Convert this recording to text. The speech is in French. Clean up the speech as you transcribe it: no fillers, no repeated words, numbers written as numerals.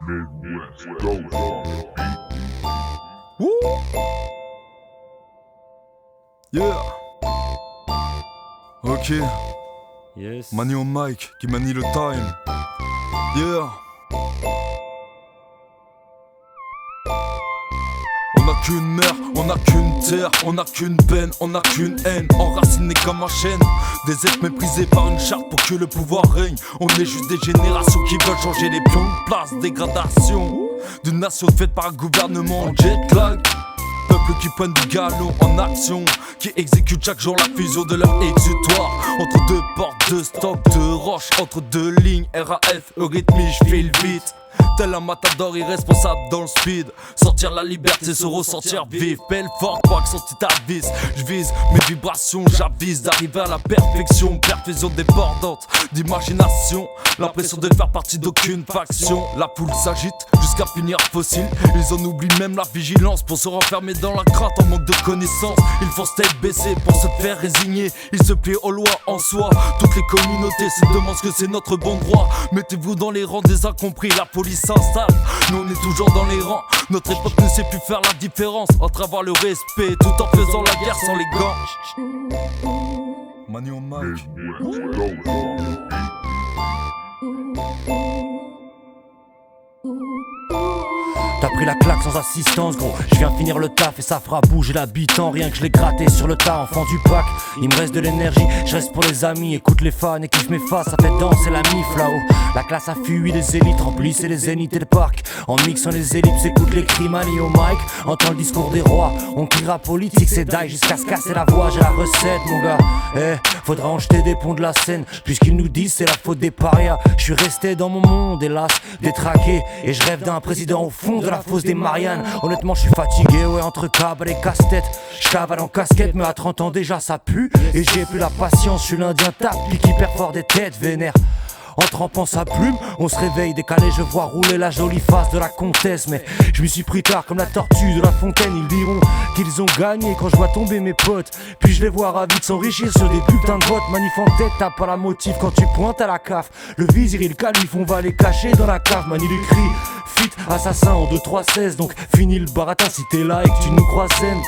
Midwest Ghost on the beat. Woo! Yeah. Ok. Yes. Mani au mic qui manie le time. Yeah. On n'a qu'une mer, on n'a qu'une terre, on n'a qu'une peine, on n'a qu'une haine, enracinée comme un chêne. Des êtres méprisés par une charte pour que le pouvoir règne. On est juste des générations qui veulent changer les pions de place. Dégradation d'une nation faite par un gouvernement en jet lag. Peuple qui pointe du galon en action, qui exécute chaque jour la fusion de leur exutoire. Entre deux portes de stock, de roches, entre deux lignes, RAF, eurythmie, j'file vite. Tel un matador irresponsable dans le speed. Sortir la liberté, se ressentir vif. Belle forte, pour accent t'avise. J'vise mes vibrations, j'avise d'arriver à la perfection. Perfusion débordante d'imagination. L'impression de faire partie d'aucune faction. La foule s'agite jusqu'à finir fossile. Ils en oublient même la vigilance pour se renfermer dans la crainte en manque de connaissances. Ils font tête baissée pour se faire résigner. Ils se plient aux lois en soi. Toutes les communautés se demandent ce que c'est notre bon droit. Mettez-vous dans les rangs des incompris. La police s'installe, nous on est toujours dans les rangs. Notre époque ne sait plus faire la différence entre avoir le respect tout en faisant la guerre sans les gants. Mani au mic. Midwest Ghost on the beat. T'as pris la claque sans assistance, gros. Je viens finir le taf et ça fera bouger l'habitant. Rien que je l'ai gratté sur le tas, enfant du pack. Il me reste de l'énergie, je reste pour les amis. Écoute les fans et kiffe mes faces, ça fait danser la mif là-haut. La classe a fui, les élites remplissent les zéniths et le parc. En mixant les ellipses, écoute les cris, Mani au mic. Entends le discours des rois, on criera politique, c'est die jusqu'à se casser la voix. J'ai la recette, mon gars. Faudra en jeter des ponts de la Seine, puisqu'ils nous disent c'est la faute des parias. Je suis resté dans mon monde, hélas, détraqué. Et je rêve d'un président au fond de la fosse des Mariannes. Honnêtement je suis fatigué, ouais, entre câbles et casse-tête. Je cavale en casquette, mais à 30 ans déjà ça pue. Et j'ai plus la patience, je suis l'indien tapis qui perd fort des têtes vénères. En trempant sa plume, on se réveille décalé, je vois rouler la jolie face de la comtesse. Mais je m'y suis pris tard comme la tortue de la fontaine. Ils diront qu'ils ont gagné quand je vois tomber mes potes. Puis je les vois ravis de s'enrichir sur des bulletins de vote. Manif en tête, t'as pas la motive quand tu pointes à la CAF. Le vizir et le calife, on va les cacher dans la cave. Mani lui crie, fit, assassin en 2-3-16. Donc fini le baratin si t'es là et que tu nous crois saine.